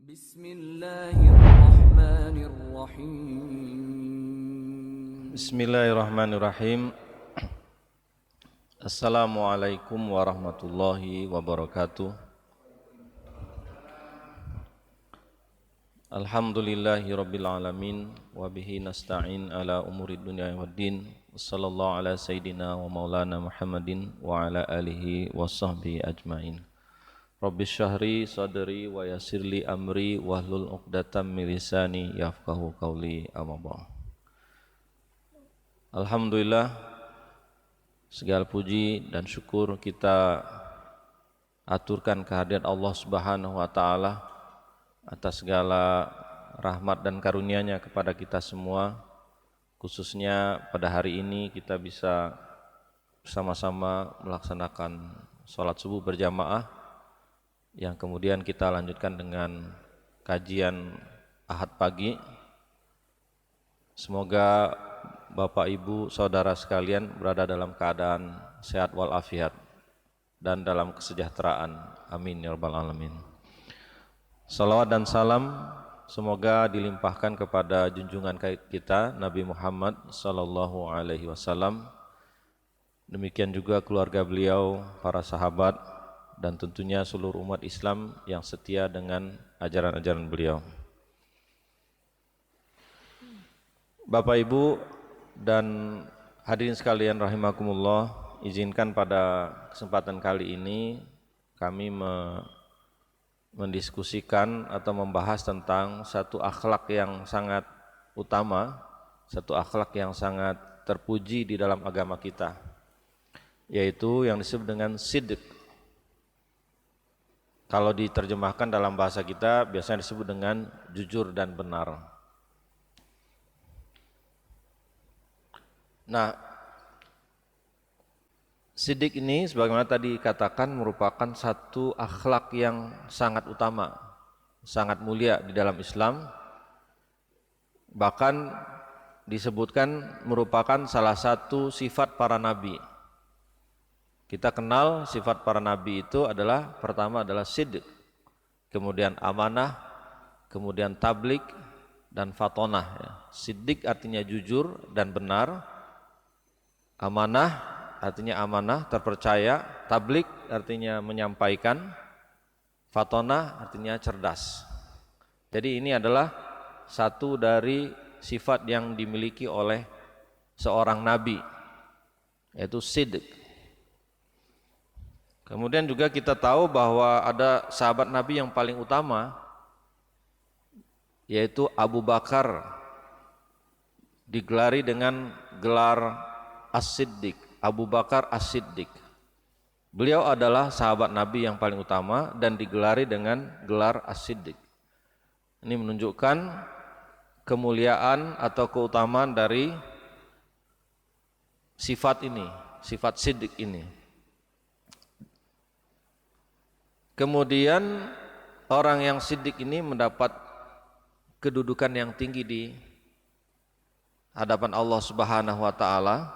Bismillahirrahmanirrahim. Bismillahirrahmanirrahim. Assalamualaikum warahmatullahi wabarakatuh. Alhamdulillahi rabbil alamin wa bihi nasta'in ala umuri dunya waddin. Wassallallahu ala sayyidina wa maulana Muhammadin wa ala alihi wa sahbihi ajmain. Rabbi syahri sadri wa yassirli amri wahlul 'uqdatam min lisani yafqahu qawli amma ba'd. Alhamdulillah, segala puji dan syukur kita aturkan kehadirat Allah Subhanahu wa taala atas segala rahmat dan karunia-Nya kepada kita semua. Khususnya pada hari ini kita bisa bersama-sama melaksanakan salat subuh berjamaah yang kemudian kita lanjutkan dengan kajian Ahad pagi. Semoga Bapak, Ibu, Saudara sekalian berada dalam keadaan sehat walafiat dan dalam kesejahteraan. Amin ya rabbal alamin. Salawat dan salam semoga dilimpahkan kepada junjungan kita Nabi Muhammad sallallahu alaihi wasallam. Demikian juga keluarga beliau, para sahabat, dan tentunya seluruh umat Islam yang setia dengan ajaran-ajaran beliau. Bapak, Ibu, dan hadirin sekalian rahimakumullah, izinkan pada kesempatan kali ini kami mendiskusikan atau membahas tentang satu akhlak yang sangat utama, satu akhlak yang sangat terpuji di dalam agama kita, yaitu yang disebut dengan sidq. Kalau diterjemahkan dalam bahasa kita biasanya disebut dengan jujur dan benar. Nah, sidq ini sebagaimana tadi katakan merupakan satu akhlak yang sangat utama, sangat mulia di dalam Islam. Bahkan disebutkan merupakan salah satu sifat para nabi. Kita kenal sifat para nabi itu adalah, pertama adalah sidq, kemudian amanah, kemudian tabligh dan fatonah. Sidq artinya jujur dan benar, amanah artinya amanah, terpercaya, tabligh artinya menyampaikan, fatonah artinya cerdas. Jadi ini adalah satu dari sifat yang dimiliki oleh seorang nabi, yaitu sidq. Kemudian juga kita tahu bahwa ada sahabat Nabi yang paling utama, yaitu Abu Bakar, digelari dengan gelar As-Siddiq, Abu Bakar As-Siddiq. Beliau adalah sahabat Nabi yang paling utama dan digelari dengan gelar As-Siddiq. Ini menunjukkan kemuliaan atau keutamaan dari sifat ini, sifat siddiq ini. Kemudian orang yang siddiq ini mendapat kedudukan yang tinggi di hadapan Allah Subhanahu wa taala,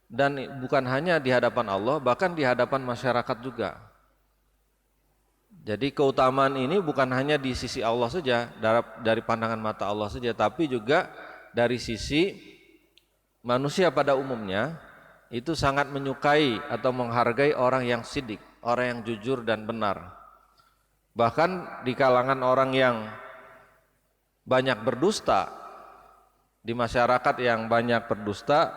dan bukan hanya di hadapan Allah, bahkan di hadapan masyarakat juga. Jadi keutamaan ini bukan hanya di sisi Allah saja, dari pandangan mata Allah saja, tapi juga dari sisi manusia pada umumnya itu sangat menyukai atau menghargai orang yang siddiq, orang yang jujur dan benar. Bahkan di kalangan orang yang banyak berdusta, di masyarakat yang banyak berdusta,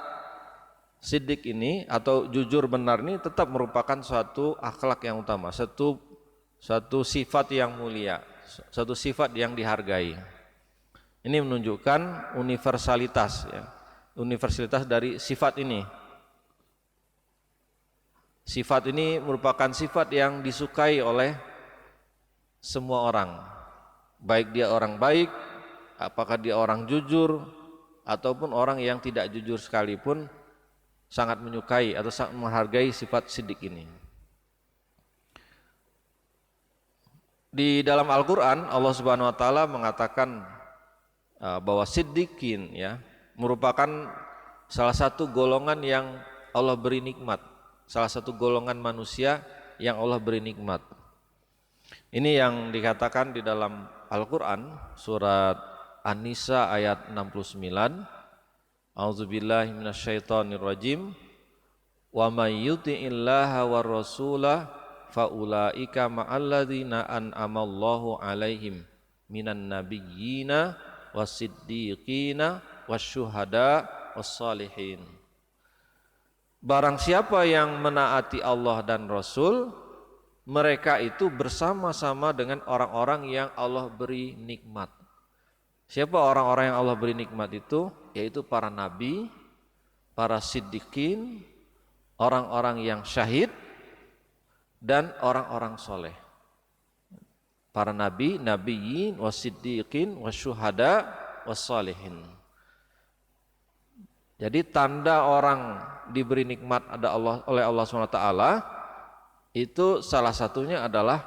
siddiq ini atau jujur benar ini tetap merupakan suatu akhlak yang utama, satu sifat yang mulia, satu sifat yang dihargai. Ini menunjukkan universalitas, universalitas dari sifat ini. Sifat ini merupakan sifat yang disukai oleh semua orang, baik dia orang baik, apakah dia orang jujur, ataupun orang yang tidak jujur sekalipun sangat menyukai atau sangat menghargai sifat siddiq ini. Di dalam Al-Quran Allah Subhanahu wa taala mengatakan bahwa siddiqin merupakan salah satu golongan yang Allah beri nikmat, salah satu golongan manusia yang Allah beri nikmat. Ini yang dikatakan di dalam Al-Quran surat An-Nisa ayat 69. A'udzubillahi minasyaitonirrajim. Wa may yuti'illaha war rasulah faulaika ma'alladzina an'amallahu alaihim minan nabiyyina wassiddiqina wasyuhada wassalihin. Barang siapa yang menaati Allah dan Rasul, mereka itu bersama-sama dengan orang-orang yang Allah beri nikmat. Siapa orang-orang yang Allah beri nikmat itu? Yaitu para nabi, para siddiqin, orang-orang yang syahid, dan orang-orang soleh. Para nabi, nabiyyin, wasiddiqin, wasyuhada, wassalihin. Jadi tanda orang diberi nikmat oleh Allah SWT itu salah satunya adalah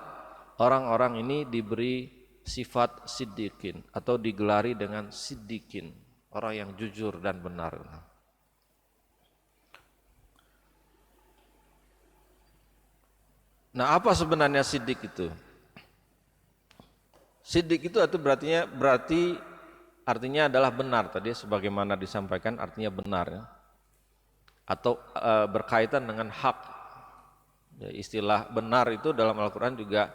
orang-orang ini diberi sifat siddiqin atau digelari dengan siddiqin, orang yang jujur dan benar. Nah, apa sebenarnya siddiq itu? Siddiq itu berarti artinya adalah benar, tadi sebagaimana disampaikan artinya benar ya. Atau berkaitan dengan hak. Ya, istilah benar itu dalam Al-Quran juga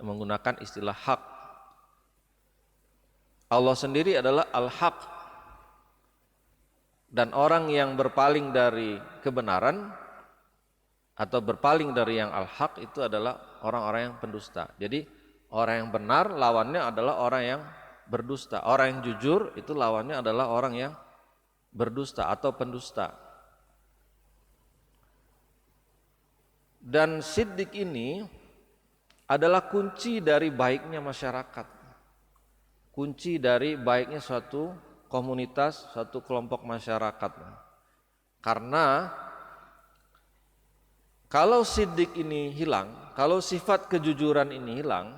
menggunakan istilah hak. Allah sendiri adalah al-haq. Dan orang yang berpaling dari kebenaran atau berpaling dari yang al-haq itu adalah orang-orang yang pendusta. Jadi orang yang benar lawannya adalah orang yang berdusta. Orang yang jujur itu lawannya adalah orang yang berdusta atau pendusta. Dan siddiq ini adalah kunci dari baiknya masyarakat. Kunci dari baiknya suatu komunitas, suatu kelompok masyarakat. Karena kalau siddiq ini hilang, kalau sifat kejujuran ini hilang,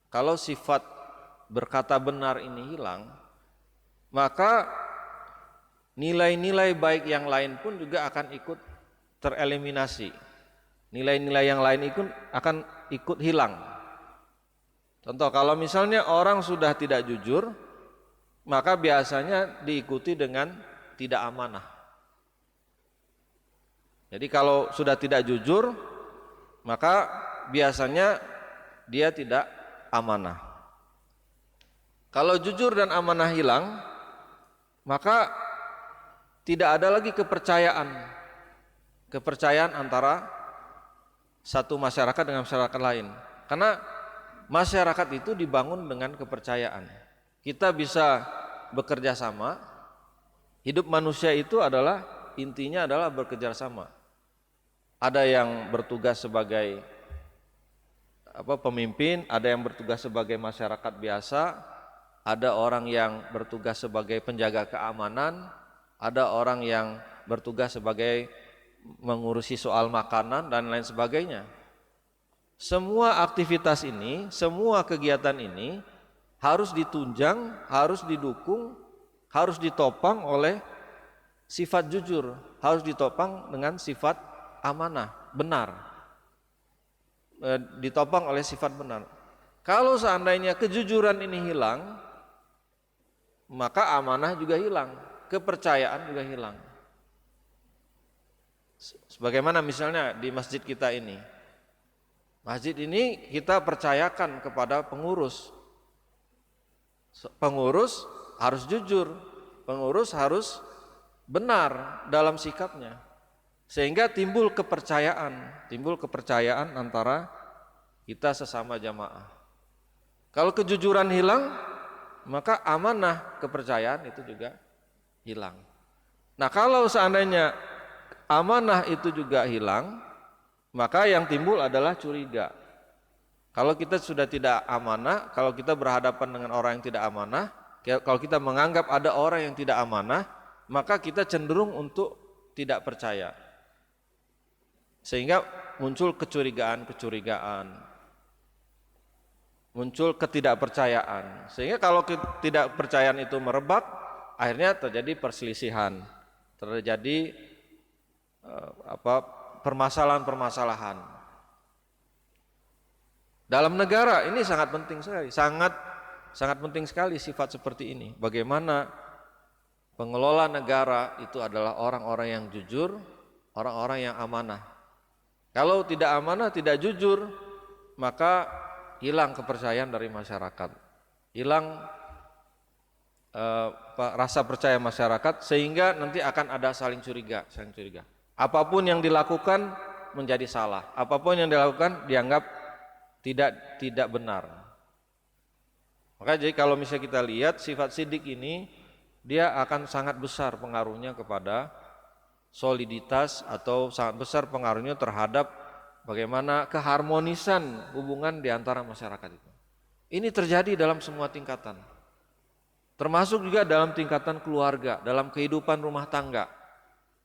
kalau sifat berkata benar ini hilang, maka nilai-nilai baik yang lain pun juga akan ikut tereliminasi. Nilai-nilai yang lain akan ikut hilang. Contoh, kalau misalnya orang sudah tidak jujur, maka biasanya diikuti dengan tidak amanah. Jadi kalau sudah tidak jujur, maka biasanya dia tidak amanah. Kalau jujur dan amanah hilang, maka tidak ada lagi kepercayaan antara satu masyarakat dengan masyarakat lain. Karena masyarakat itu dibangun dengan kepercayaan. Kita bisa bekerja sama. Hidup manusia itu intinya adalah bekerja sama. Ada yang bertugas sebagai pemimpin, ada yang bertugas sebagai masyarakat biasa, ada orang yang bertugas sebagai penjaga keamanan, ada orang yang bertugas sebagai mengurusi soal makanan dan lain sebagainya. Semua aktivitas ini, semua kegiatan ini harus ditunjang, harus didukung, harus ditopang oleh sifat jujur, harus ditopang dengan sifat amanah, benar. Ditopang oleh sifat benar. Kalau seandainya kejujuran ini hilang, maka amanah juga hilang, kepercayaan juga hilang. Sebagaimana misalnya di masjid kita ini. Masjid ini kita percayakan kepada pengurus. Pengurus harus jujur, pengurus harus benar dalam sikapnya. Sehingga timbul kepercayaan antara kita sesama jamaah. Kalau kejujuran hilang, maka amanah kepercayaan itu juga hilang. Nah, kalau seandainya amanah itu juga hilang, maka yang timbul adalah curiga. Kalau kita sudah tidak amanah, kalau kita berhadapan dengan orang yang tidak amanah, kalau kita menganggap ada orang yang tidak amanah, maka kita cenderung untuk tidak percaya. Sehingga muncul kecurigaan, muncul ketidakpercayaan. Sehingga kalau ketidakpercayaan itu merebak, akhirnya terjadi perselisihan, terjadi permasalahan-permasalahan. Dalam negara ini sangat penting sekali, sangat penting sekali sifat seperti ini. Bagaimana pengelola negara itu adalah orang-orang yang jujur, orang-orang yang amanah. Kalau tidak amanah, tidak jujur, maka hilang kepercayaan dari masyarakat, hilang rasa percaya masyarakat, sehingga nanti akan ada saling curiga. Apapun yang dilakukan menjadi salah, apapun yang dilakukan dianggap tidak benar. Maka jadi kalau misalnya kita lihat sifat sidik ini, dia akan sangat besar pengaruhnya kepada soliditas atau sangat besar pengaruhnya terhadap bagaimana keharmonisan hubungan di antara masyarakat itu. Ini terjadi dalam semua tingkatan, termasuk juga dalam tingkatan keluarga, dalam kehidupan rumah tangga.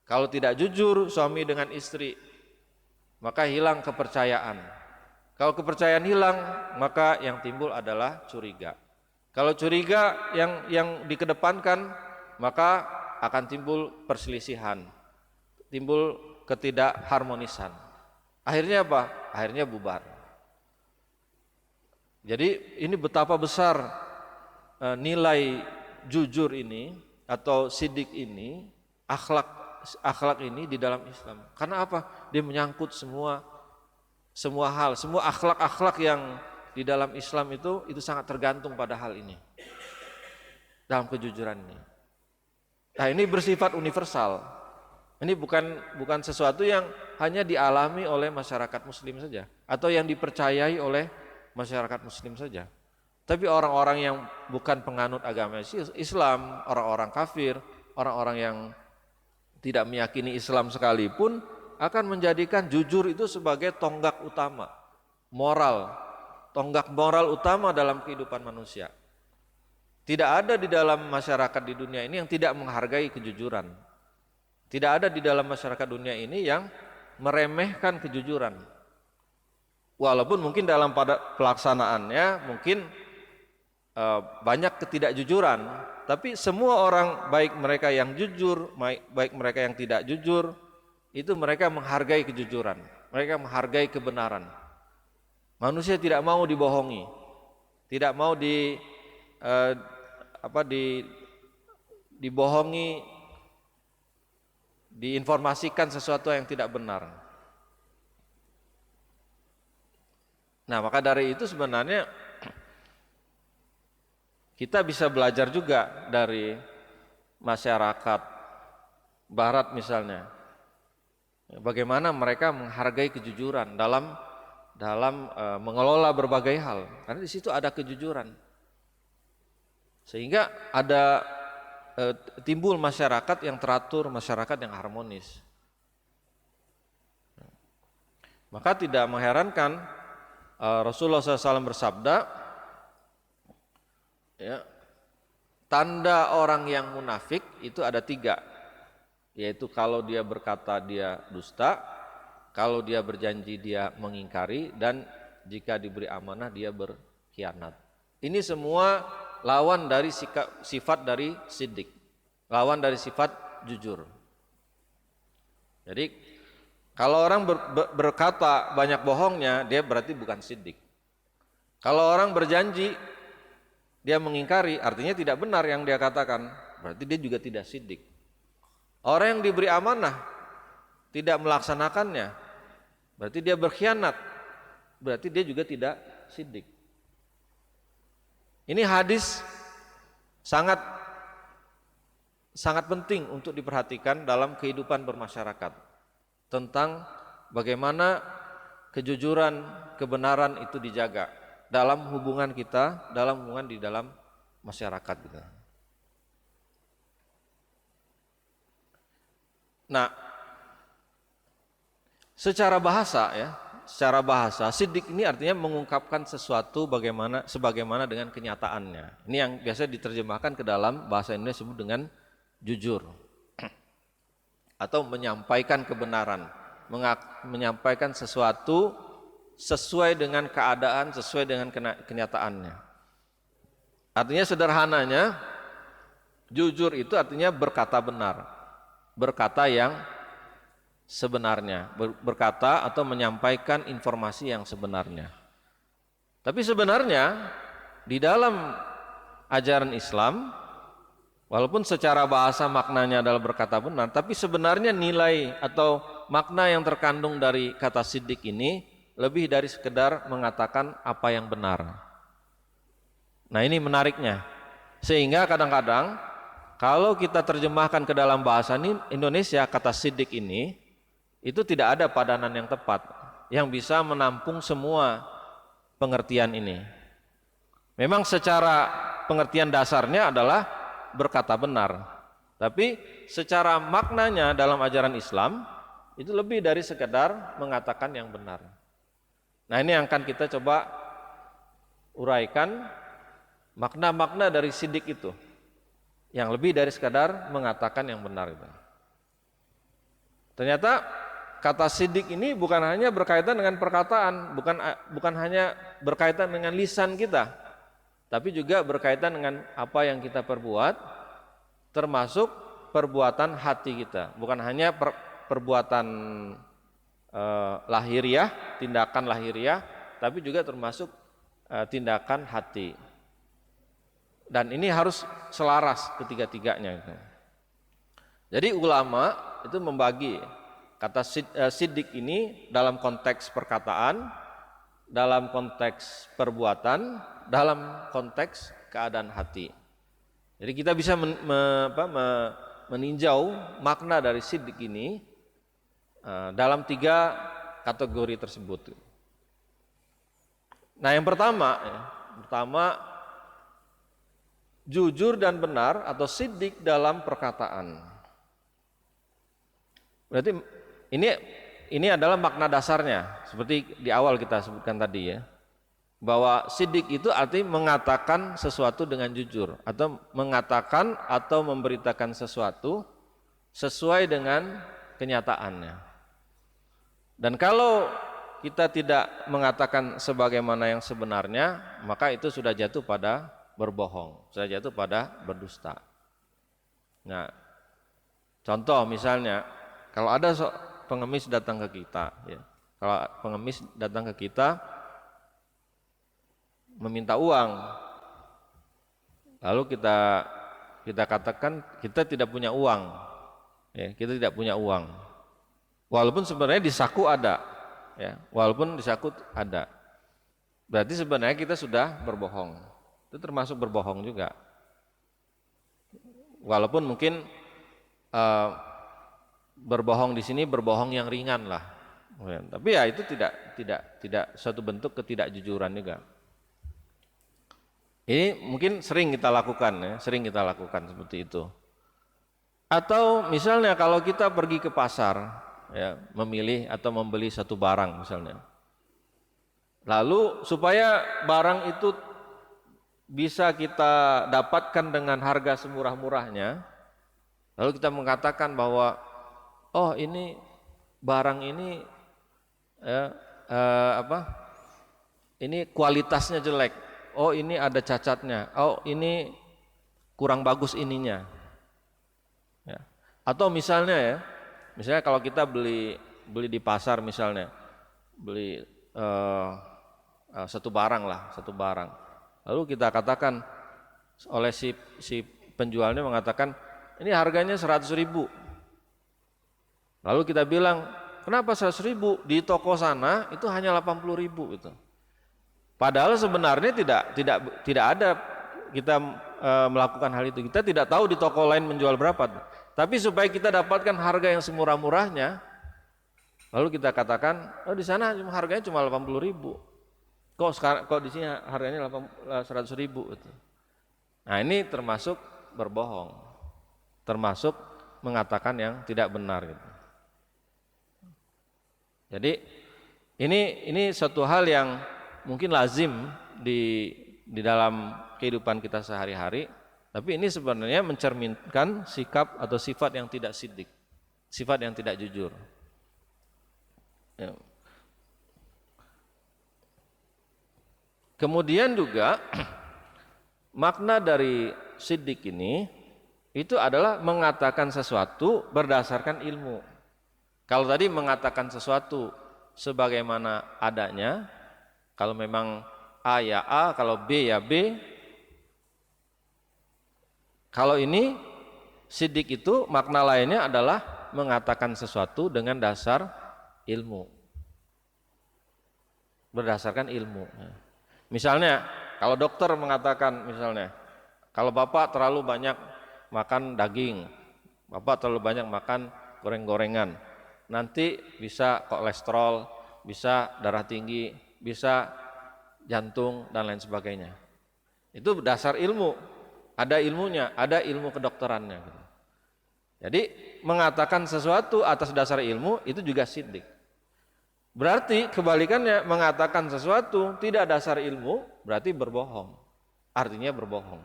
Kalau tidak jujur suami dengan istri, maka hilang kepercayaan. Kalau kepercayaan hilang, maka yang timbul adalah curiga. Kalau curiga yang dikedepankan, maka akan timbul perselisihan, timbul ketidakharmonisan. Akhirnya apa? Akhirnya bubar. Jadi ini betapa besar nilai jujur ini atau sidik ini, akhlak ini di dalam Islam. Karena apa? Dia menyangkut semua hal, semua akhlak-akhlak yang di dalam Islam itu sangat tergantung pada hal ini, dalam kejujuran ini. Nah, ini bersifat universal. Ini bukan sesuatu yang hanya dialami oleh masyarakat muslim saja, atau yang dipercayai oleh masyarakat muslim saja. Tapi orang-orang yang bukan penganut agama Islam, orang-orang kafir, orang-orang yang tidak meyakini Islam sekalipun akan menjadikan jujur itu sebagai tonggak utama, tonggak moral utama dalam kehidupan manusia. Tidak ada di dalam masyarakat di dunia ini yang tidak menghargai kejujuran. Tidak ada di dalam masyarakat dunia ini yang meremehkan kejujuran. Walaupun mungkin dalam pada pelaksanaannya mungkin banyak ketidakjujuran, tapi semua orang, baik mereka yang jujur, baik mereka yang tidak jujur, itu mereka menghargai kejujuran, mereka menghargai kebenaran. Manusia tidak mau dibohongi, tidak mau dibohongi, diinformasikan sesuatu yang tidak benar. Nah, maka dari itu sebenarnya kita bisa belajar juga dari masyarakat Barat misalnya, bagaimana mereka menghargai kejujuran dalam mengelola berbagai hal, karena di situ ada kejujuran, sehingga ada timbul masyarakat yang teratur, masyarakat yang harmonis. Maka tidak mengherankan Rasulullah SAW bersabda, ya, tanda orang yang munafik itu ada 3, yaitu kalau dia berkata dia dusta, kalau dia berjanji dia mengingkari, dan jika diberi amanah dia berkhianat. Ini semua lawan dari sifat dari siddiq, lawan dari sifat jujur. Jadi kalau orang berkata banyak bohongnya, dia berarti bukan siddiq. Kalau orang berjanji dia mengingkari, artinya tidak benar yang dia katakan, berarti dia juga tidak siddiq. Orang yang diberi amanah tidak melaksanakannya, berarti dia berkhianat, berarti dia juga tidak siddiq. Ini hadis sangat penting untuk diperhatikan dalam kehidupan bermasyarakat, tentang bagaimana kejujuran, kebenaran itu dijaga dalam hubungan kita, dalam hubungan di dalam masyarakat kita. Nah, secara bahasa siddiq ini artinya mengungkapkan sesuatu sebagaimana dengan kenyataannya. Ini yang biasa diterjemahkan ke dalam bahasa Indonesia disebut dengan jujur, atau menyampaikan kebenaran, menyampaikan sesuatu sesuai dengan keadaan, sesuai dengan kenyataannya. Artinya sederhananya, jujur itu artinya berkata benar, berkata yang sebenarnya, berkata atau menyampaikan informasi yang sebenarnya. Tapi sebenarnya di dalam ajaran Islam, walaupun secara bahasa maknanya adalah berkata benar, tapi sebenarnya nilai atau makna yang terkandung dari kata siddiq ini lebih dari sekedar mengatakan apa yang benar. Nah, ini menariknya. Sehingga kadang-kadang kalau kita terjemahkan ke dalam bahasa Indonesia, kata siddiq ini itu tidak ada padanan yang tepat yang bisa menampung semua pengertian ini. Memang secara pengertian dasarnya adalah berkata benar, tapi secara maknanya dalam ajaran Islam itu lebih dari sekedar mengatakan yang benar. Nah, ini yang akan kita coba uraikan makna-makna dari siddiq itu yang lebih dari sekedar mengatakan yang benar itu. Ternyata kata siddiq ini bukan hanya berkaitan dengan perkataan, bukan hanya berkaitan dengan lisan kita, tapi juga berkaitan dengan apa yang kita perbuat, termasuk perbuatan hati kita. Bukan hanya perbuatan lahiriah, tindakan lahiriah, tapi juga termasuk tindakan hati. Dan ini harus selaras ketiga-tiganya. Jadi ulama itu membagi kata siddiq ini dalam konteks perkataan, dalam konteks perbuatan, dalam konteks keadaan hati. Jadi kita bisa meninjau makna dari siddiq ini dalam 3 kategori tersebut. Nah, yang pertama jujur dan benar atau siddiq dalam perkataan. Berarti ini adalah makna dasarnya, seperti di awal kita sebutkan tadi ya, bahwa siddiq itu arti mengatakan sesuatu dengan jujur, atau mengatakan atau memberitakan sesuatu sesuai dengan kenyataannya. Dan kalau kita tidak mengatakan sebagaimana yang sebenarnya, maka itu sudah jatuh pada berbohong, sudah jatuh pada berdusta. Nah, contoh misalnya, kalau ada pengemis datang ke kita, ya, kalau pengemis datang ke kita meminta uang, lalu kita katakan kita tidak punya uang, ya, kita tidak punya uang, walaupun sebenarnya di saku ada, ya, walaupun di saku ada, berarti sebenarnya kita sudah berbohong. Itu termasuk berbohong juga, walaupun mungkin berbohong di sini berbohong yang ringan lah, tapi ya itu tidak suatu bentuk ketidakjujuran juga. Ini mungkin sering kita lakukan, ya, sering kita lakukan seperti itu. Atau misalnya kalau kita pergi ke pasar, ya, memilih atau membeli satu barang misalnya, lalu supaya barang itu bisa kita dapatkan dengan harga semurah-murahnya, lalu kita mengatakan bahwa oh ini barang ini ini kualitasnya jelek, oh ini ada cacatnya, oh ini kurang bagus ininya, ya. Atau misalnya kalau kita beli di pasar misalnya, beli satu barang, lalu kita katakan oleh si penjualnya mengatakan ini harganya 100.000. Lalu kita bilang, kenapa 100.000? Di toko sana itu hanya 80.000 itu. Padahal sebenarnya tidak ada kita melakukan hal itu. Kita tidak tahu di toko lain menjual berapa. Tapi supaya kita dapatkan harga yang semurah-murahnya, lalu kita katakan, oh di sana harganya cuma 80.000. Kok di sini harganya 100.000 itu. Nah, ini termasuk berbohong, termasuk mengatakan yang tidak benar gitu. Jadi ini suatu hal yang mungkin lazim di dalam kehidupan kita sehari-hari, tapi ini sebenarnya mencerminkan sikap atau sifat yang tidak siddiq, sifat yang tidak jujur. Ya. Kemudian juga makna dari siddiq ini itu adalah mengatakan sesuatu berdasarkan ilmu. Kalau tadi mengatakan sesuatu sebagaimana adanya, kalau memang A ya A, kalau B ya B. Kalau ini sidik itu makna lainnya adalah mengatakan sesuatu dengan dasar ilmu, berdasarkan ilmu. Misalnya kalau dokter mengatakan, misalnya kalau bapak terlalu banyak makan daging, bapak terlalu banyak makan goreng-gorengan, nanti bisa kolesterol, bisa darah tinggi, bisa jantung dan lain sebagainya. Itu berdasar ilmu. Ada ilmunya, ada ilmu kedokterannya. Jadi mengatakan sesuatu atas dasar ilmu itu juga sidik. Berarti kebalikannya, mengatakan sesuatu tidak dasar ilmu berarti berbohong. Artinya berbohong.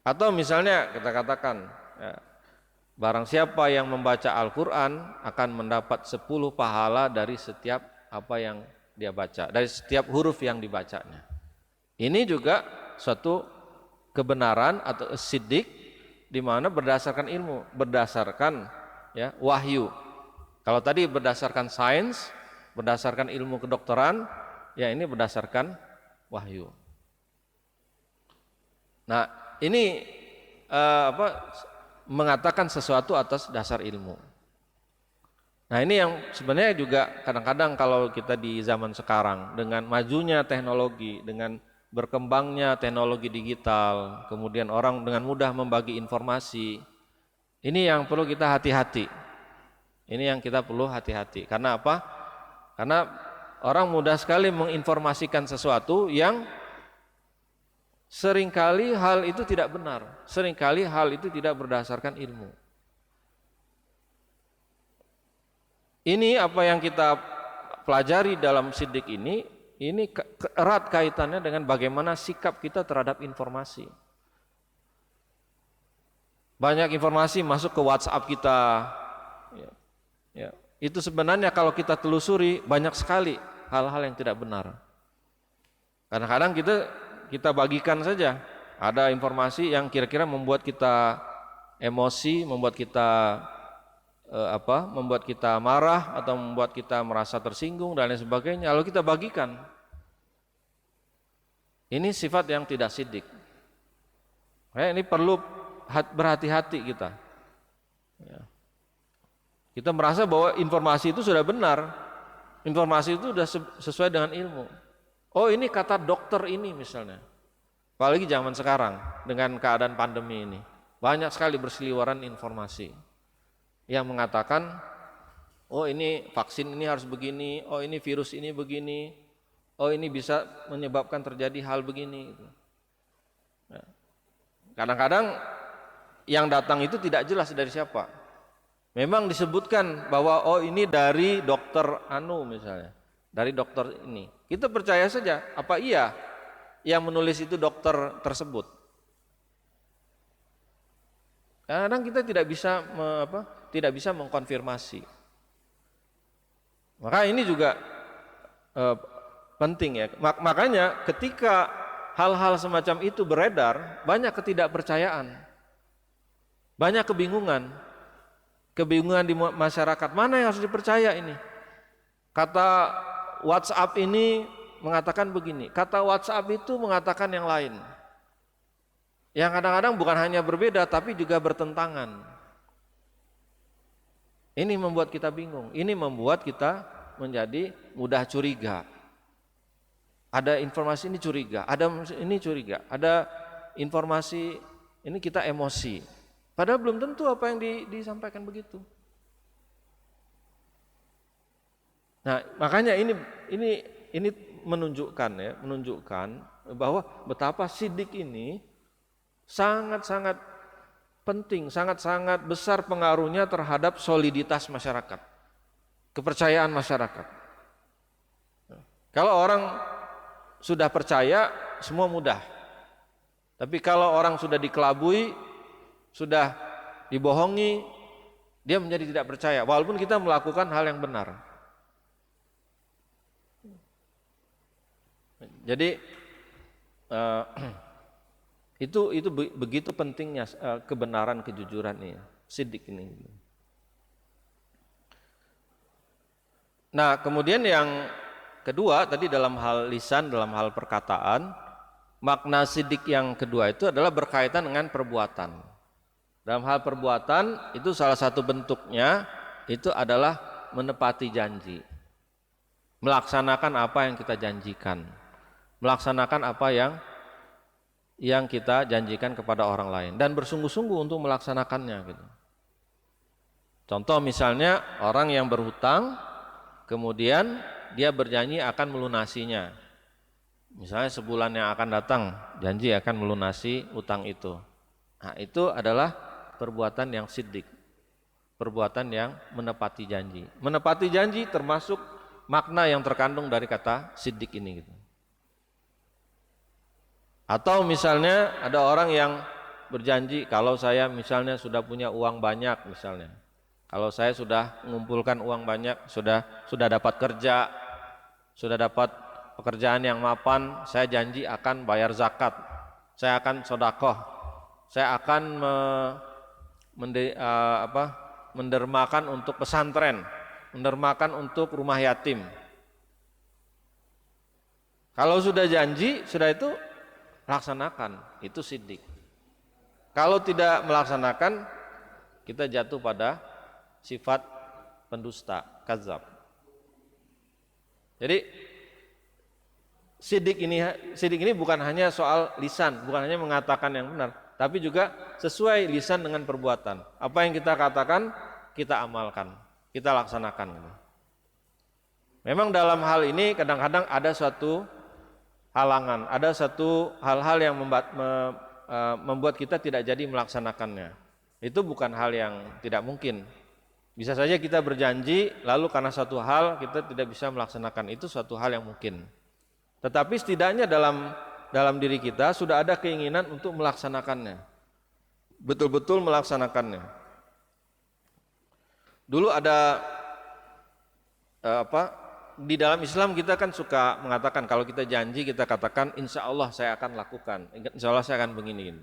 Atau misalnya kita katakan, ya, barang siapa yang membaca Al-Quran akan mendapat 10 pahala dari setiap apa yang dia baca, dari setiap huruf yang dibacanya. Ini juga suatu kebenaran atau sidik di mana berdasarkan ilmu, berdasarkan ya wahyu. Kalau tadi berdasarkan sains, berdasarkan ilmu kedokteran, ya ini berdasarkan wahyu. Nah, ini mengatakan sesuatu atas dasar ilmu. Nah, ini yang sebenarnya juga kadang-kadang kalau kita di zaman sekarang dengan majunya teknologi, dengan berkembangnya teknologi digital, kemudian orang dengan mudah membagi informasi. Ini yang perlu kita hati-hati. Ini yang kita perlu hati-hati. Karena apa? Karena orang mudah sekali menginformasikan sesuatu yang seringkali hal itu tidak benar. Seringkali hal itu tidak berdasarkan ilmu. Ini apa yang kita pelajari dalam sidik ini erat kaitannya dengan bagaimana sikap kita terhadap informasi. Banyak informasi masuk ke WhatsApp kita, ya. Itu sebenarnya kalau kita telusuri banyak sekali hal-hal yang tidak benar. Kadang-kadang kita bagikan saja, ada informasi yang kira-kira membuat kita emosi, membuat kita membuat kita marah atau membuat kita merasa tersinggung dan lain sebagainya, lalu kita bagikan. Ini sifat yang tidak sidik. Ini perlu berhati-hati kita. Ya. Kita merasa bahwa informasi itu sudah benar, informasi itu sudah sesuai dengan ilmu. Oh, ini kata dokter ini misalnya. Apalagi zaman sekarang dengan keadaan pandemi ini, banyak sekali berseliweran informasi yang mengatakan, oh ini vaksin ini harus begini, oh ini virus ini begini, oh ini bisa menyebabkan terjadi hal begini. Kadang-kadang yang datang itu tidak jelas dari siapa. Memang disebutkan bahwa oh ini dari dokter anu misalnya, dari dokter ini. Kita percaya saja, apa iya yang menulis itu dokter tersebut? Kadang kita tidak bisa mengkonfirmasi. Maka ini juga penting ya. Makanya ketika hal-hal semacam itu beredar, banyak ketidakpercayaan, banyak kebingungan di masyarakat. Mana yang harus dipercaya ini? Kata WhatsApp ini mengatakan begini, kata WhatsApp itu mengatakan yang lain. Yang kadang-kadang bukan hanya berbeda tapi juga bertentangan. Ini membuat kita bingung, ini membuat kita menjadi mudah curiga. Ada informasi ini curiga, ada ini curiga, ada informasi ini kita emosi. Padahal belum tentu apa yang disampaikan begitu. Nah, makanya ini menunjukkan bahwa betapa sidik ini sangat-sangat penting, sangat-sangat besar pengaruhnya terhadap soliditas masyarakat, kepercayaan masyarakat. Kalau orang sudah percaya, semua mudah. Tapi kalau orang sudah dikelabui, sudah dibohongi, dia menjadi tidak percaya, walaupun kita melakukan hal yang benar. Jadi itu begitu pentingnya kebenaran, kejujuran ini, sidik ini. Nah, kemudian yang kedua tadi dalam hal lisan, dalam hal perkataan, makna sidik yang kedua itu adalah berkaitan dengan perbuatan. Dalam hal perbuatan itu salah satu bentuknya itu adalah menepati janji. Melaksanakan apa yang kita janjikan. Melaksanakan apa yang kita janjikan kepada orang lain dan bersungguh-sungguh untuk melaksanakannya gitu. Contoh misalnya orang yang berhutang kemudian dia berjanji akan melunasinya. Misalnya sebulan yang akan datang janji akan melunasi utang itu. Nah, itu adalah perbuatan yang siddiq. Perbuatan yang menepati janji. Menepati janji termasuk makna yang terkandung dari kata siddiq ini gitu. Atau misalnya ada orang yang berjanji kalau saya misalnya sudah punya uang banyak misalnya. Kalau saya sudah mengumpulkan uang banyak, sudah dapat kerja, sudah dapat pekerjaan yang mapan, saya janji akan bayar zakat. Saya akan sedekah. Saya akan mendermakan untuk pesantren, mendermakan untuk rumah yatim. Kalau sudah janji, sudah itu laksanakan, itu siddiq. Kalau tidak melaksanakan, kita jatuh pada sifat pendusta, kadzab. Jadi siddiq ini bukan hanya soal lisan, bukan hanya mengatakan yang benar, tapi juga sesuai lisan dengan perbuatan. Apa yang kita katakan, kita amalkan, kita laksanakan. Memang dalam hal ini kadang-kadang ada suatu halangan, ada satu hal-hal yang membuat kita tidak jadi melaksanakannya. Itu bukan hal yang tidak mungkin. Bisa saja kita berjanji, lalu karena satu hal kita tidak bisa melaksanakan, itu suatu hal yang mungkin. Tetapi setidaknya dalam diri kita sudah ada keinginan untuk melaksanakannya, betul-betul melaksanakannya. Dulu ada di dalam Islam kita kan suka mengatakan kalau kita janji kita katakan insya Allah saya akan lakukan, insya Allah saya akan begini.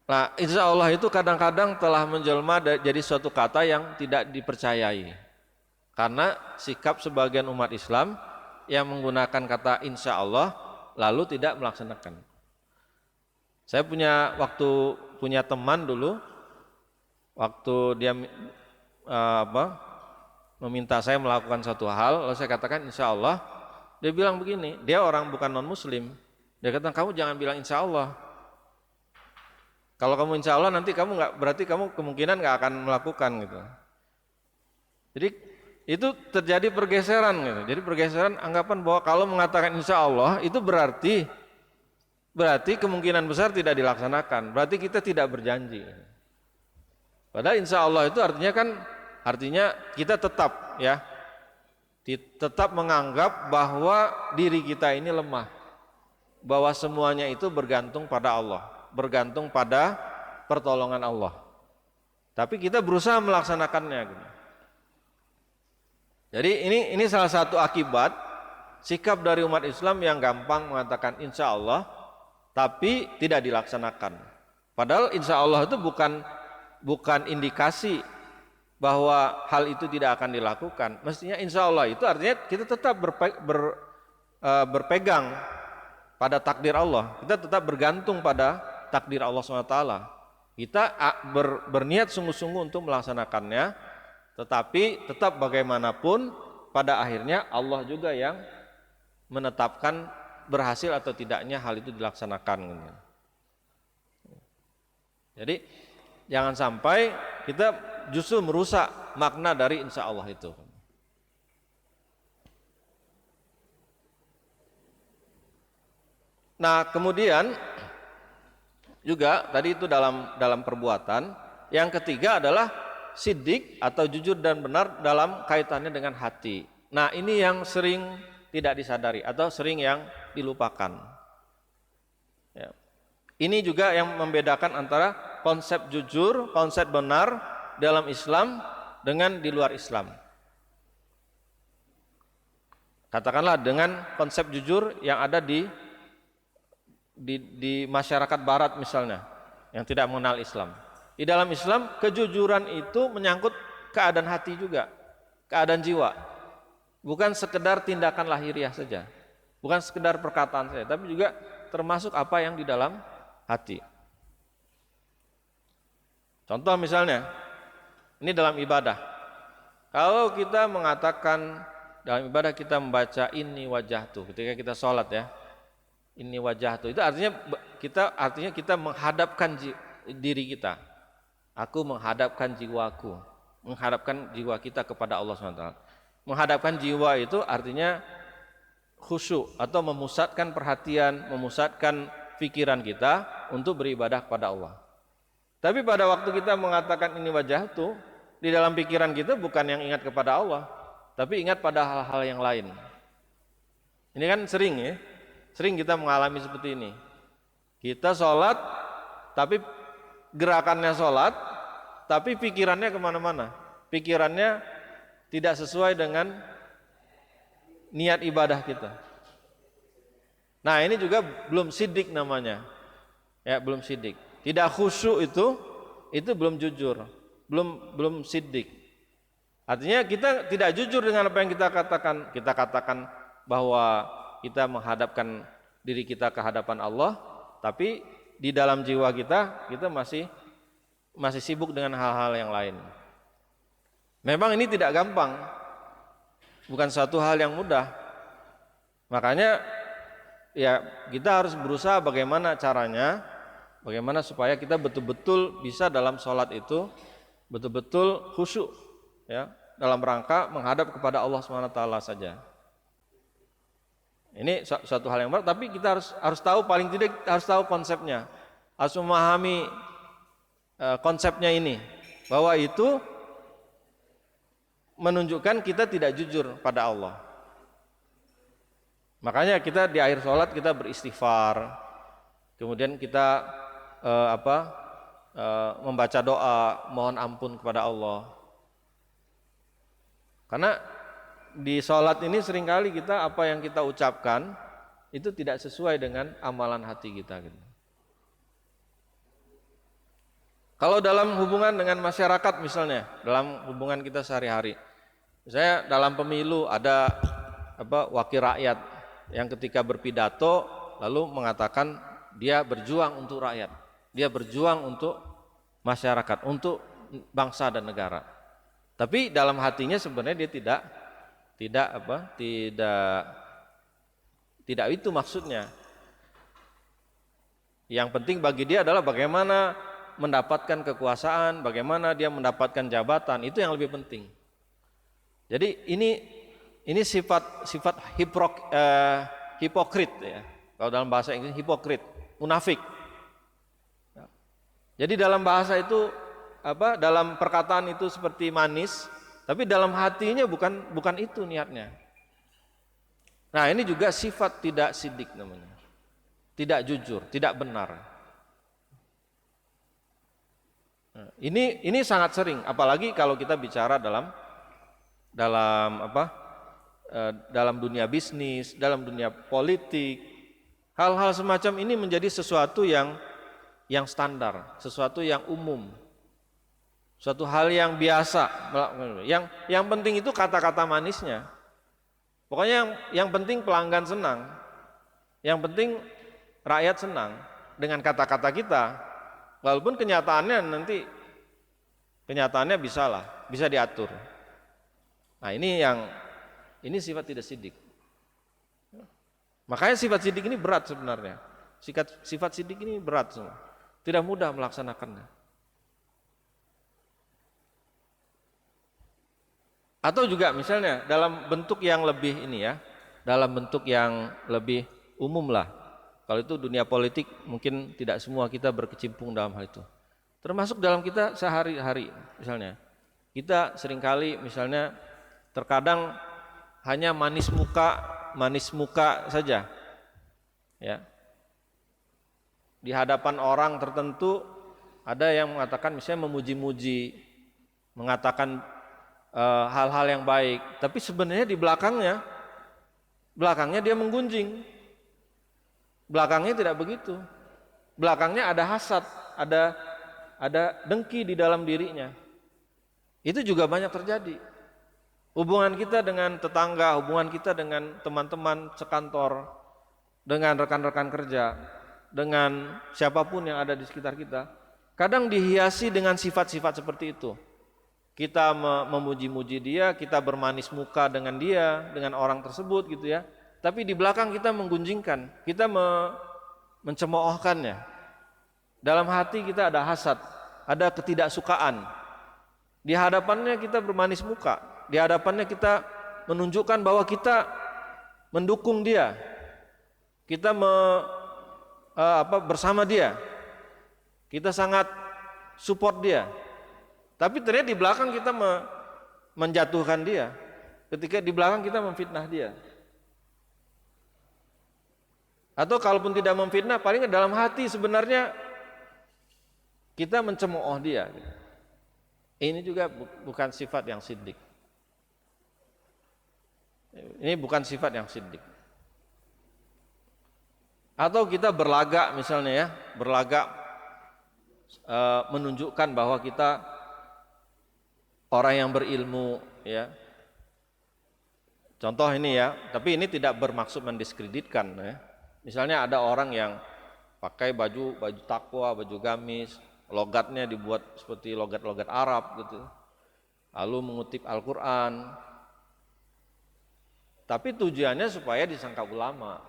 Nah insya Allah itu kadang-kadang telah menjelma jadi suatu kata yang tidak dipercayai karena sikap sebagian umat Islam yang menggunakan kata insya Allah lalu tidak melaksanakan. Saya punya teman dulu, waktu dia meminta saya melakukan satu hal, lalu saya katakan insya Allah, dia bilang begini, dia orang bukan non muslim, dia kata kamu jangan bilang insya Allah. Kalau kamu insya Allah nanti berarti kamu kemungkinan nggak akan melakukan gitu. Jadi itu terjadi pergeseran gitu. Jadi pergeseran anggapan bahwa kalau mengatakan insya Allah itu berarti kemungkinan besar tidak dilaksanakan. Berarti kita tidak berjanji. Padahal insya Allah itu artinya kita tetap menganggap bahwa diri kita ini lemah. Bahwa semuanya itu bergantung pada Allah, bergantung pada pertolongan Allah. Tapi kita berusaha melaksanakannya gitu. Jadi ini salah satu akibat sikap dari umat Islam yang gampang mengatakan insya Allah tapi tidak dilaksanakan. Padahal insya Allah itu bukan indikasi bahwa hal itu tidak akan dilakukan. Mestinya insya Allah itu artinya kita tetap berpegang pada takdir Allah. Kita tetap bergantung pada takdir Allah SWT. Kita berniat sungguh-sungguh untuk melaksanakannya. Tetapi tetap bagaimanapun pada akhirnya Allah juga yang menetapkan berhasil atau tidaknya hal itu dilaksanakan. Jadi jangan sampai kita justru merusak makna dari insya Allah itu. Nah kemudian juga tadi itu dalam perbuatan. Yang ketiga adalah siddiq atau jujur dan benar dalam kaitannya dengan hati. Nah ini yang sering tidak disadari atau sering yang dilupakan. Ya. Ini juga yang membedakan antara konsep jujur, konsep benar dalam Islam dengan di luar Islam. Katakanlah dengan konsep jujur yang ada di masyarakat Barat misalnya, yang tidak mengenal Islam. Di dalam Islam kejujuran itu menyangkut keadaan hati juga, keadaan jiwa. Bukan sekedar tindakan lahiriah saja, bukan sekedar perkataan saja, tapi juga termasuk apa yang di dalam hati. Contoh misalnya, ini dalam ibadah. Kalau kita mengatakan dalam ibadah kita membaca ini wajah tuh, ketika kita sholat ya, ini wajah tuh, itu artinya kita menghadapkan diri kita. Aku menghadapkan jiwaku, menghadapkan jiwa kita kepada Allah SWT. Menghadapkan jiwa itu artinya khusyuk atau memusatkan perhatian, memusatkan pikiran kita untuk beribadah kepada Allah. Tapi pada waktu kita mengatakan ini wajah itu, di dalam pikiran kita bukan yang ingat kepada Allah, tapi ingat pada hal-hal yang lain. Ini kan sering kita mengalami seperti ini. Kita sholat, tapi gerakannya sholat, tapi pikirannya kemana-mana. Pikirannya tidak sesuai dengan niat ibadah kita. Nah, ini juga belum sidik namanya. Ya, belum sidik. Tidak khusyuk itu belum jujur, belum sidik. Artinya kita tidak jujur dengan apa yang kita katakan. Kita katakan bahwa kita menghadapkan diri kita ke hadapan Allah, tapi di dalam jiwa kita masih sibuk dengan hal-hal yang lain. Memang ini tidak gampang, bukan suatu hal yang mudah. Makanya ya kita harus berusaha bagaimana caranya, bagaimana supaya kita betul-betul bisa dalam sholat itu betul-betul khusyuk, ya, dalam rangka menghadap kepada Allah SWT saja. Ini suatu hal yang berat, tapi kita harus tahu, paling tidak kita harus tahu konsepnya, harus memahami konsepnya ini, bahwa itu menunjukkan kita tidak jujur pada Allah. Makanya kita di akhir sholat kita beristighfar, kemudian kita membaca doa mohon ampun kepada Allah. Karena di sholat ini seringkali kita apa yang kita ucapkan itu tidak sesuai dengan amalan hati kita gitu. Kalau dalam hubungan dengan masyarakat misalnya, dalam hubungan kita sehari-hari, misalnya dalam pemilu ada wakil rakyat yang ketika berpidato lalu mengatakan dia berjuang untuk rakyat, dia berjuang untuk masyarakat, untuk bangsa dan negara. Tapi dalam hatinya sebenarnya dia tidak itu maksudnya. Yang penting bagi dia adalah bagaimana mendapatkan kekuasaan, bagaimana dia mendapatkan jabatan, itu yang lebih penting. Jadi ini sifat hipokrit ya. Kalau dalam bahasa Inggris hipokrit, munafik. Jadi dalam bahasa itu dalam perkataan itu seperti manis, tapi dalam hatinya bukan itu niatnya. Nah, ini juga sifat tidak sidik namanya. Tidak jujur, tidak benar. Ini sangat sering, apalagi kalau kita bicara dalam dunia bisnis, dalam dunia politik, hal-hal semacam ini menjadi sesuatu yang standar, sesuatu yang umum, suatu hal yang biasa. Yang penting itu kata-kata manisnya. Pokoknya yang penting pelanggan senang, yang penting rakyat senang dengan kata-kata kita. Walaupun kenyataannya bisa diatur. Nah, ini sifat tidak sidik. Makanya sifat sidik ini berat sebenarnya. Sifat sidik ini berat semua. Tidak mudah melaksanakannya. Atau juga misalnya dalam bentuk yang lebih dalam bentuk yang lebih umum lah. Kalau itu dunia politik mungkin tidak semua kita berkecimpung dalam hal itu. Termasuk dalam kita sehari-hari misalnya. Kita seringkali misalnya terkadang hanya manis muka saja. Ya. Di hadapan orang tertentu ada yang mengatakan misalnya memuji-muji, mengatakan hal-hal yang baik, tapi sebenarnya di belakangnya dia menggunjing. Belakangnya tidak begitu. Belakangnya ada hasad, ada dengki di dalam dirinya. Itu juga banyak terjadi. Hubungan kita dengan tetangga, hubungan kita dengan teman-teman sekantor, dengan rekan-rekan kerja, dengan siapapun yang ada di sekitar kita, kadang dihiasi dengan sifat-sifat seperti itu. Kita memuji-muji dia, kita bermanis muka dengan dia, dengan orang tersebut gitu ya. Tapi di belakang kita menggunjingkan, kita mencemoohkannya. Dalam hati kita ada hasad, ada ketidaksukaan. Di hadapannya kita bermanis muka, di hadapannya kita menunjukkan bahwa kita mendukung dia, kita bersama dia, kita sangat support dia. Tapi ternyata di belakang kita menjatuhkan dia, ketika di belakang kita memfitnah dia. Atau kalaupun tidak memfitnah, paling dalam hati sebenarnya kita mencemooh dia. Ini juga bukan sifat yang siddiq. Ini bukan sifat yang siddiq. Atau kita berlagak misalnya ya, berlagak menunjukkan bahwa kita orang yang berilmu ya. Contoh ini ya, tapi ini tidak bermaksud mendiskreditkan ya. Misalnya ada orang yang pakai baju takwa, baju gamis, logatnya dibuat seperti logat-logat Arab gitu. Lalu mengutip Al-Qur'an. Tapi tujuannya supaya disangka ulama,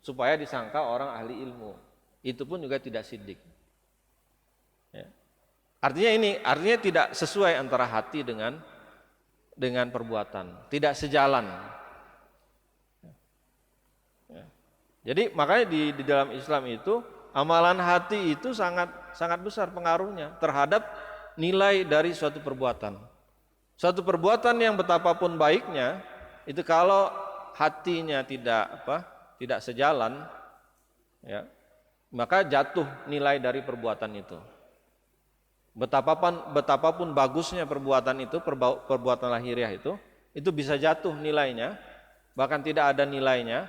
supaya disangka orang ahli ilmu. Itu pun juga tidak siddiq. Ya. Artinya tidak sesuai antara hati dengan perbuatan, tidak sejalan. Ya. Jadi makanya di dalam Islam itu amalan hati itu sangat besar pengaruhnya terhadap nilai dari suatu perbuatan. Suatu perbuatan yang betapapun baiknya itu kalau hatinya tidak sejalan, ya, maka jatuh nilai dari perbuatan itu. Betapapun bagusnya perbuatan itu, perbuatan lahiriah itu bisa jatuh nilainya, bahkan tidak ada nilainya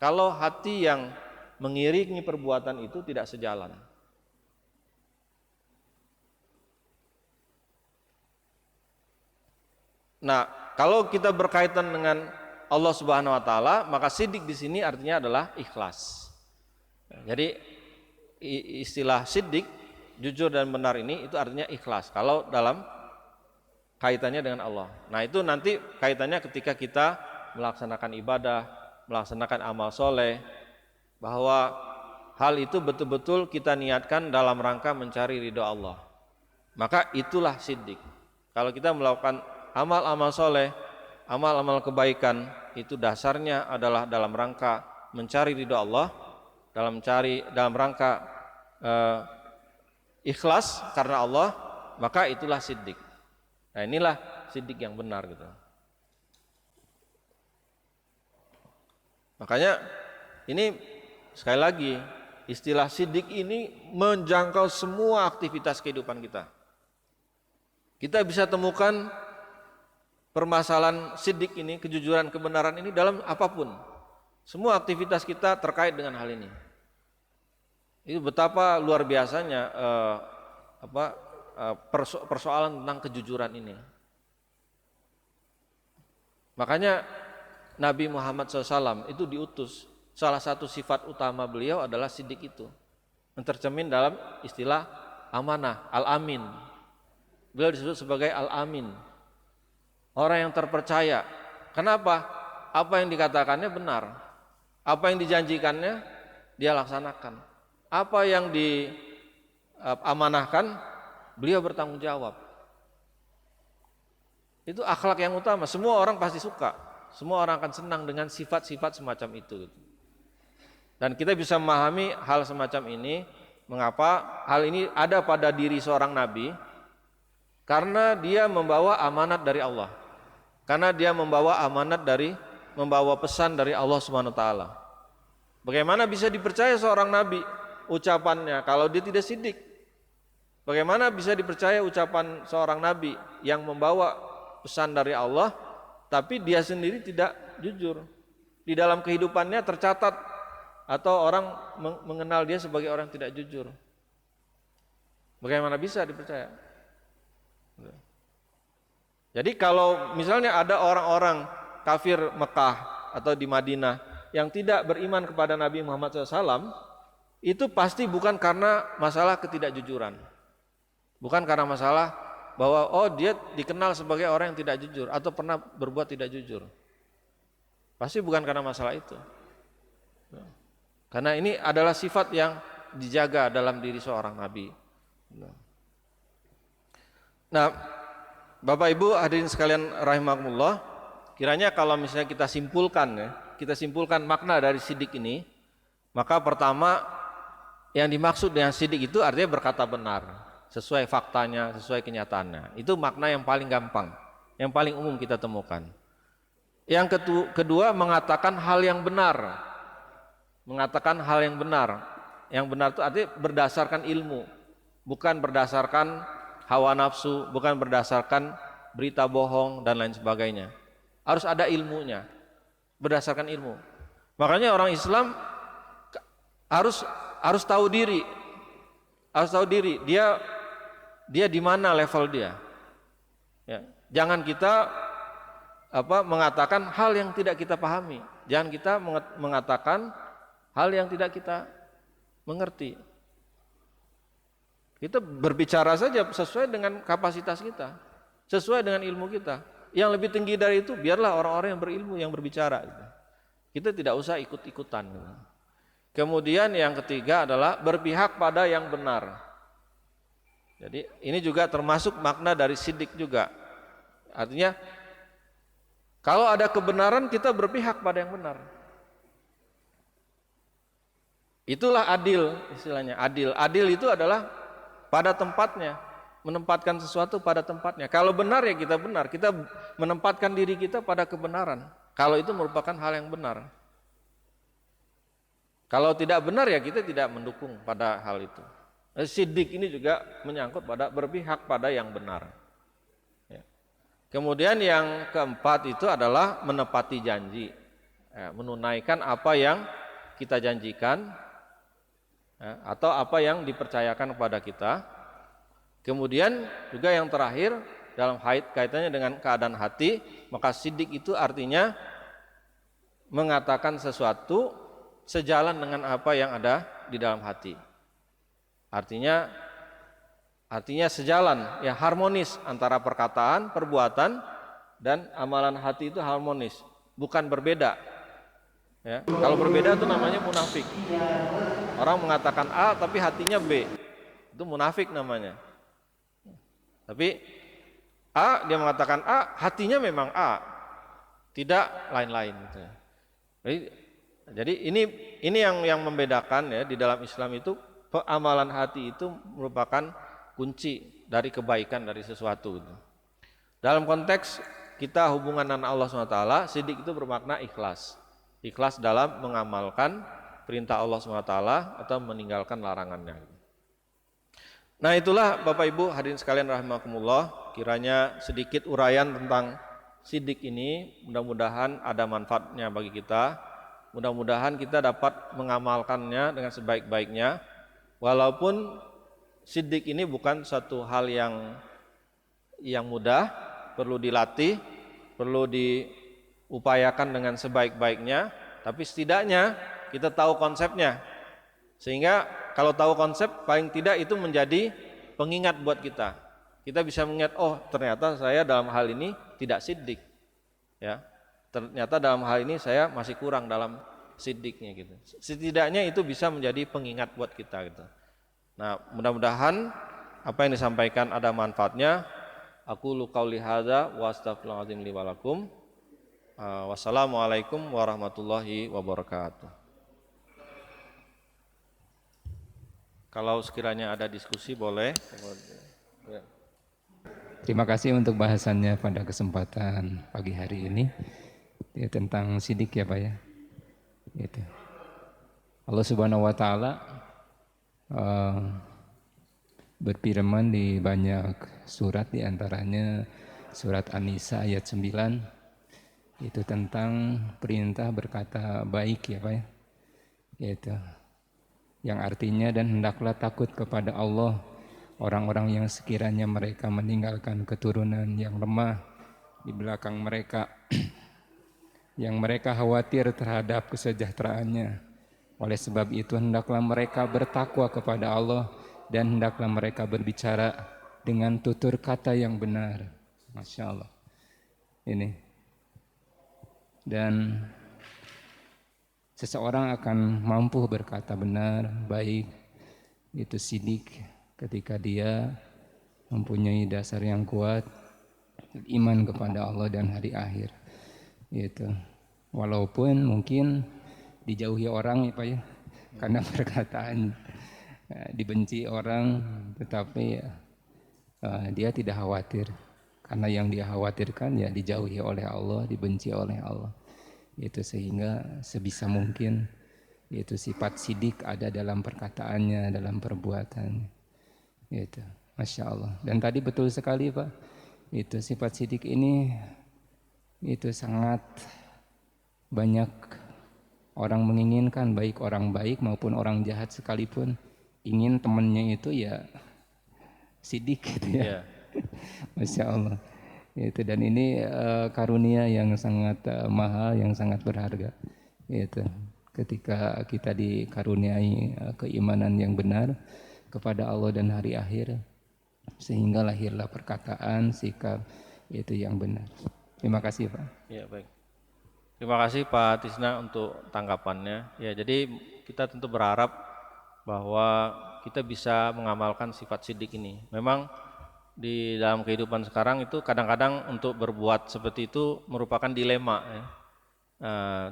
kalau hati yang mengiringi perbuatan itu tidak sejalan. Nah, kalau kita berkaitan dengan Allah Subhanahu wa taala, maka siddiq di sini artinya adalah ikhlas. Jadi istilah siddiq, jujur dan benar ini itu artinya ikhlas kalau dalam kaitannya dengan Allah. Nah, itu nanti kaitannya ketika kita melaksanakan ibadah, melaksanakan amal soleh, bahwa hal itu betul-betul kita niatkan dalam rangka mencari ridho Allah. Maka itulah siddiq. Kalau kita melakukan amal-amal soleh, amal-amal kebaikan, itu dasarnya adalah dalam rangka mencari ridho Allah, dalam rangka ikhlas karena Allah, maka itulah siddiq. Nah, inilah siddiq yang benar gitu. Makanya ini sekali lagi istilah siddiq ini menjangkau semua aktivitas kehidupan kita. Kita bisa temukan permasalahan siddiq ini, kejujuran, kebenaran ini dalam apapun. Semua aktivitas kita terkait dengan hal ini. Itu betapa luar biasanya persoalan tentang kejujuran ini. Makanya Nabi Muhammad SAW itu diutus. Salah satu sifat utama beliau adalah siddiq itu. Tercermin dalam istilah amanah, al-amin. Beliau disebut sebagai al-amin. Orang yang terpercaya. Kenapa? Apa yang dikatakannya benar. Apa yang dijanjikannya dia laksanakan. Apa yang diamanahkan beliau bertanggung jawab. Itu akhlak yang utama. Semua orang pasti suka. Semua orang akan senang dengan sifat-sifat semacam itu. Dan kita bisa memahami hal semacam ini. Mengapa hal ini ada pada diri seorang nabi? Karena dia membawa amanat dari Allah. Karena dia membawa membawa pesan dari Allah Subhanahu wa taala. Bagaimana bisa dipercaya seorang nabi ucapannya kalau dia tidak siddiq? Bagaimana bisa dipercaya ucapan seorang nabi yang membawa pesan dari Allah tapi dia sendiri tidak jujur? Di dalam kehidupannya tercatat atau orang mengenal dia sebagai orang tidak jujur. Bagaimana bisa dipercaya? Jadi kalau misalnya ada orang-orang kafir Mekah atau di Madinah yang tidak beriman kepada Nabi Muhammad SAW, itu pasti bukan karena masalah ketidakjujuran. Bukan karena masalah bahwa oh dia dikenal sebagai orang yang tidak jujur atau pernah berbuat tidak jujur. Pasti bukan karena masalah itu. Karena ini adalah sifat yang dijaga dalam diri seorang nabi. Nah, Bapak Ibu hadirin sekalian rahimakumullah, kiranya kalau misalnya kita simpulkan makna dari sidik ini, maka pertama yang dimaksud dengan sidik itu artinya berkata benar, sesuai faktanya, sesuai kenyataannya. Itu makna yang paling gampang, yang paling umum kita temukan. Yang kedua, mengatakan hal yang benar. Mengatakan hal yang benar. Yang benar itu artinya berdasarkan ilmu, bukan berdasarkan hawa nafsu, bukan berdasarkan berita bohong dan lain sebagainya. Harus ada ilmunya, berdasarkan ilmu. Makanya orang Islam harus tahu diri. Harus tahu diri, dia di mana level dia. Ya, jangan kita mengatakan hal yang tidak kita pahami. Jangan kita mengatakan hal yang tidak kita mengerti. Kita berbicara saja sesuai dengan kapasitas kita, sesuai dengan ilmu kita. Yang lebih tinggi dari itu biarlah orang-orang yang berilmu yang berbicara. Kita tidak usah ikut-ikutan. Kemudian yang ketiga adalah berpihak pada yang benar. Jadi ini juga termasuk makna dari sidik juga. Artinya kalau ada kebenaran kita berpihak pada yang benar. Itulah adil istilahnya. Adil itu adalah pada tempatnya, menempatkan sesuatu pada tempatnya. Kalau benar ya kita benar, kita menempatkan diri kita pada kebenaran. Kalau itu merupakan hal yang benar. Kalau tidak benar ya kita tidak mendukung pada hal itu. Sidik ini juga menyangkut pada berpihak pada yang benar. Kemudian yang keempat itu adalah menepati janji, menunaikan apa yang kita janjikan atau apa yang dipercayakan kepada kita. Kemudian juga yang terakhir dalam kaitannya dengan keadaan hati, maka sidik itu artinya mengatakan sesuatu sejalan dengan apa yang ada di dalam hati. Artinya sejalan, ya harmonis antara perkataan, perbuatan dan amalan hati itu harmonis, bukan berbeda. Ya, kalau berbeda itu namanya munafik. Orang mengatakan A tapi hatinya B, itu munafik namanya. Tapi A dia mengatakan A, hatinya memang A, tidak lain-lain. Gitu. Jadi ini yang membedakan ya di dalam Islam itu amalan hati itu merupakan kunci dari kebaikan dari sesuatu. Dalam konteks kita hubungan dengan Allah SWT, sidik itu bermakna ikhlas. Ikhlas dalam mengamalkan perintah Allah SWT atau meninggalkan larangannya. Nah itulah Bapak Ibu hadirin sekalian rahimakumullah, kiranya sedikit uraian tentang sidik ini, mudah-mudahan ada manfaatnya bagi kita. Mudah-mudahan kita dapat mengamalkannya dengan sebaik-baiknya. Walaupun sidik ini bukan satu hal yang mudah, perlu dilatih, perlu diupayakan dengan sebaik-baiknya, tapi setidaknya kita tahu konsepnya. Sehingga kalau tahu konsep paling tidak itu menjadi pengingat buat kita. Kita bisa mengingat, oh ternyata saya dalam hal ini tidak sidik. Ya. Ternyata dalam hal ini saya masih kurang dalam sidiknya gitu. Setidaknya itu bisa menjadi pengingat buat kita gitu. Nah, mudah-mudahan apa yang disampaikan ada manfaatnya. Aku qauli hadza wa astaghfirullahaladzim li wa lakum. Wassalamualaikum warahmatullahi wabarakatuh. Kalau sekiranya ada diskusi boleh. Terima kasih untuk bahasannya pada kesempatan pagi hari ini ya, tentang sidik ya Pak ya. Gitu. Allah Subhanahu wa taala berfirman di banyak surat, di antaranya surat An-Nisa ayat 9 itu tentang perintah berkata baik ya Pak ya. Gitu. Yang artinya dan hendaklah takut kepada Allah orang-orang yang sekiranya mereka meninggalkan keturunan yang lemah di belakang mereka yang mereka khawatir terhadap kesejahteraannya. Oleh sebab itu hendaklah mereka bertakwa kepada Allah dan hendaklah mereka berbicara dengan tutur kata yang benar. Masya Allah. Ini. Dan seseorang akan mampu berkata benar, baik, itu sidik ketika dia mempunyai dasar yang kuat, iman kepada Allah dan hari akhir. Itu. Walaupun mungkin dijauhi orang ya Pak ya, karena perkataan dibenci orang, tetapi dia tidak khawatir. Karena yang dia khawatirkan ya dijauhi oleh Allah, dibenci oleh Allah. Itu sehingga sebisa mungkin itu sifat sidik ada dalam perkataannya, dalam perbuatannya. Itu, Masya Allah. Dan tadi betul sekali Pak, itu sifat sidik ini itu sangat banyak orang menginginkan, baik orang baik maupun orang jahat sekalipun ingin temannya itu ya sidik gitu ya. Ya. Masya Allah. Itu, dan ini karunia yang sangat mahal, yang sangat berharga. Itu. Ketika kita dikaruniai keimanan yang benar kepada Allah dan hari akhir, sehingga lahirlah perkataan, sikap itu yang benar. Terima kasih Pak. Ya, baik. Terima kasih Pak Tisna untuk tanggapannya. Ya, jadi kita tentu berharap bahwa kita bisa mengamalkan sifat sidik ini. Memang di dalam kehidupan sekarang itu kadang-kadang untuk berbuat seperti itu merupakan dilema ya.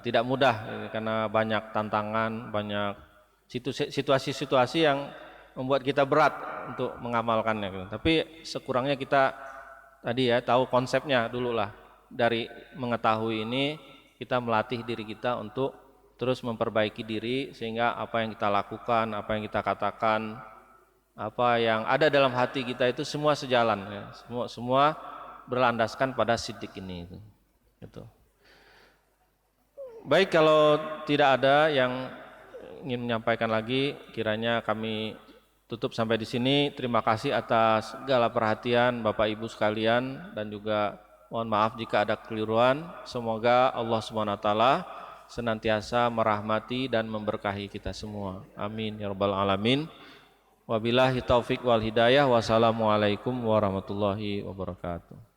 Tidak mudah ya, karena banyak tantangan, banyak situasi-situasi yang membuat kita berat untuk mengamalkannya gitu. Tapi sekurangnya kita tadi ya tahu konsepnya dulu lah. Dari mengetahui ini kita melatih diri kita untuk terus memperbaiki diri sehingga apa yang kita lakukan, apa yang kita katakan, apa yang ada dalam hati kita itu semua sejalan ya. Semua berlandaskan pada sidik ini gitu. Baik, kalau tidak ada yang ingin menyampaikan lagi, kiranya kami tutup sampai di sini. Terima kasih atas segala perhatian Bapak Ibu sekalian dan juga mohon maaf jika ada kekeliruan. Semoga Allah SWT senantiasa merahmati dan memberkahi kita semua. Amin ya rabbal alamin. Wabillahi taufik wal hidayah. Wassalamualaikum warahmatullahi wabarakatuh.